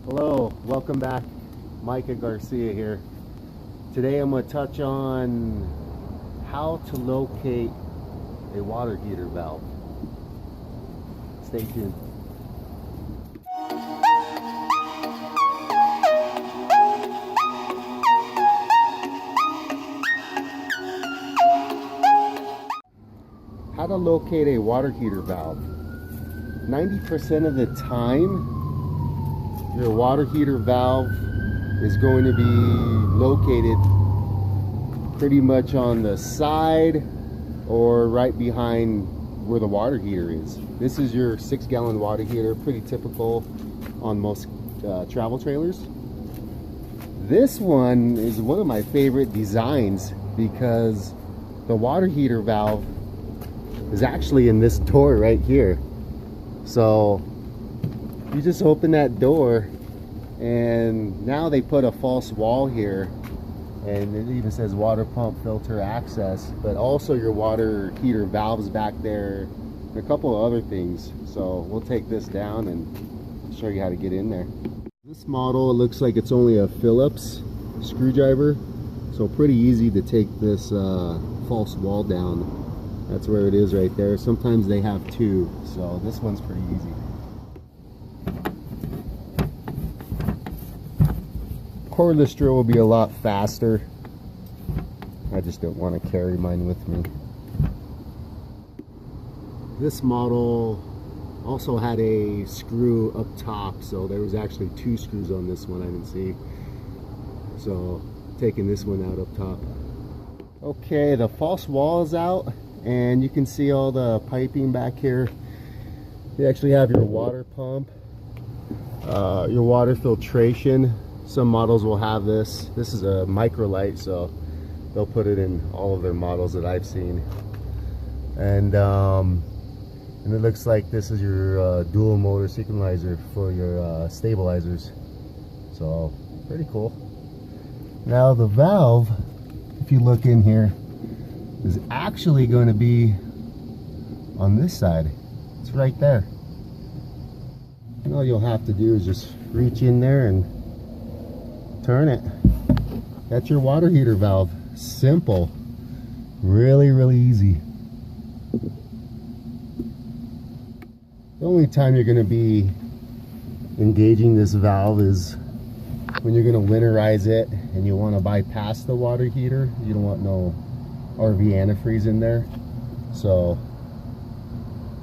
Hello, welcome back. Micah Garcia here. Today I'm going to touch on how to locate a water heater valve. Stay tuned. How to locate a water heater valve. 90% of the time, your water heater valve is going to be located pretty much on the side or right behind where the water heater is. This is your 6-gallon water heater, pretty typical on most travel trailers. This one is one of my favorite designs because the water heater valve is actually in this door right here. So you just open that door and now they put a false wall here, and it even says water pump filter access, but also your water heater valves back there and a couple of other things. So we'll take this down and show you how to get in there. This model, it looks like it's only a Phillips screwdriver, so pretty easy to take this false wall down. That's where it is right there. Sometimes they have two, so this one's pretty easy. Cordless drill will be a lot faster. I just don't want to carry mine with me. This model also had a screw up top, so there was actually 2 screws on this one, I didn't see. So taking this one out up top. Okay, the false wall is out and you can see all the piping back here. You actually have your water pump, your water filtration. Some models will have this. This is a Microlite, so they'll put it in all of their models that I've seen. And it looks like this is your dual motor synchronizer for your stabilizers. So pretty cool. Now the valve, if you look in here, is actually going to be on this side. It's right there. And all you'll have to do is just reach in there and turn it. That's your water heater valve. Simple. Really, really easy. The only time you're going to be engaging this valve is when you're going to winterize it and you want to bypass the water heater. You don't want no RV antifreeze in there. So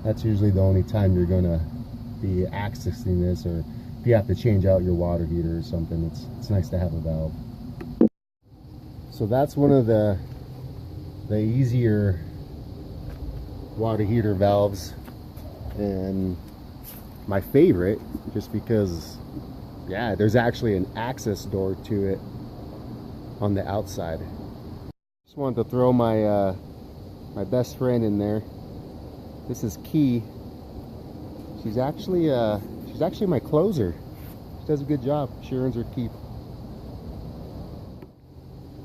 that's usually the only time you're going to be accessing this, or if you have to change out your water heater or something, it's nice to have a valve. So that's one of the easier water heater valves, and my favorite, just because, yeah, there's actually an access door to it on the outside. Just wanted to throw my my best friend in there. This is Key. She's actually my closer. She does a good job. She earns her keep.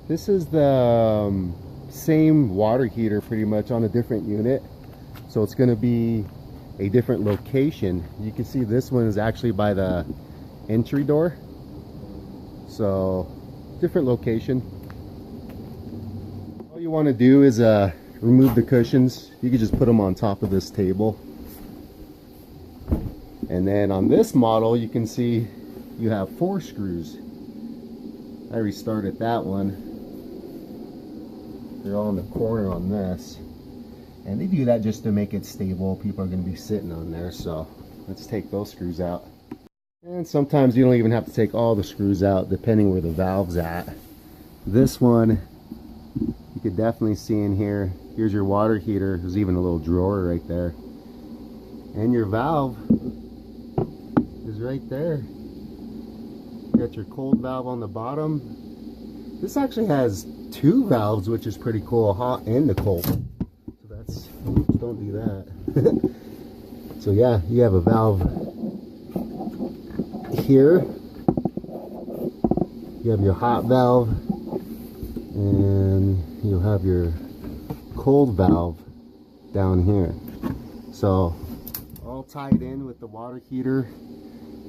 This is the same water heater pretty much on a different unit. So it's going to be a different location. You can see this one is actually by the entry door. So different location. All you want to do is remove the cushions. You can just put them on top of this table. And then on this model, you can see you have 4 screws. I restarted that one. They're all in the corner on this. And they do that just to make it stable. People are going to be sitting on there. So let's take those screws out. And sometimes you don't even have to take all the screws out, depending where the valve's at. This one, you could definitely see in here. Here's your water heater. There's even a little drawer right there. And your valve is right there. You got your cold valve on the bottom. This actually has 2 valves, which is pretty cool, hot and the cold. So that's, oops, don't do that. So yeah, you have a valve here. You have your hot valve, and you'll have your cold valve down here. So all tied in with the water heater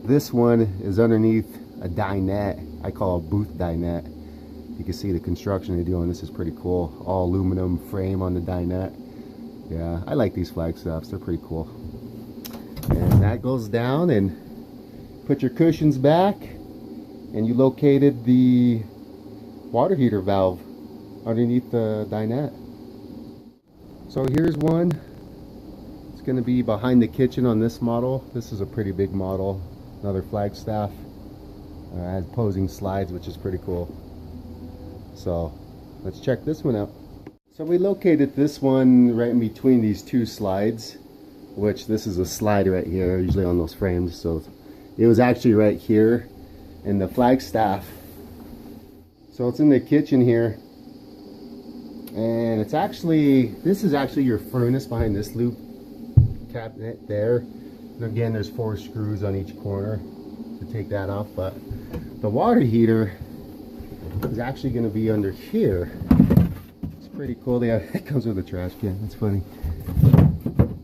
This one is underneath a dinette. I call it a booth dinette. You can see the construction they're doing. This is pretty cool. All aluminum frame on the dinette. Yeah, I like these Flagstaffs. They're pretty cool. And that goes down, and put your cushions back, and you located the water heater valve underneath the dinette. So here's one. It's going to be behind the kitchen on this model. This is a pretty big model. Another Flagstaff. Has opposing slides, which is pretty cool. So let's check this one out. So we located this one right in between these two slides, which this is a slide right here, usually on those frames. So it was actually right here in the Flagstaff. So it's in the kitchen here, and it's actually, this is actually your furnace behind this loop cabinet there. And again, there's 4 screws on each corner to take that off, but the water heater is actually going to be under here. It's pretty cool. It comes with a trash can. That's funny.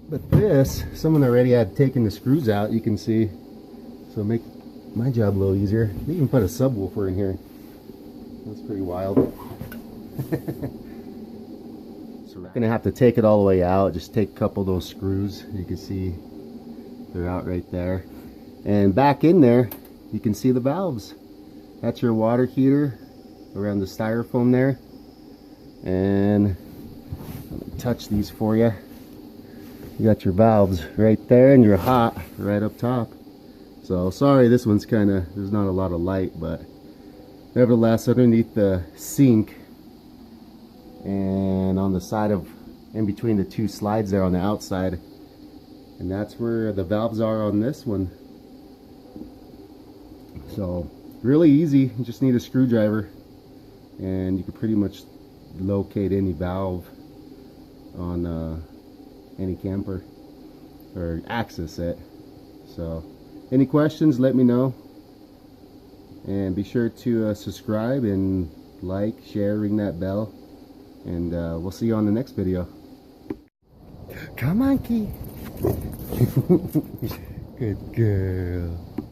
But this, someone already had taken the screws out, you can see. So make my job a little easier. They even put a subwoofer in here. That's pretty wild. So we're gonna have to take it all the way out. Just take a couple of those screws. You can see they're out right there. And back in there, you can see the valves. That's your water heater around the styrofoam there. And let me touch these for you. You got your valves right there, and your hot right up top. So sorry, this one's kind of, there's not a lot of light, but nevertheless, underneath the sink and on the side of, in between the 2 slides there on the outside, and that's where the valves are on this one. So really easy. You just need a screwdriver, and you can pretty much locate any valve on any camper, or access it. So any questions, let me know, and be sure to subscribe and like, share, ring that bell, and we'll see you on the next video. Come on, Key. Good girl.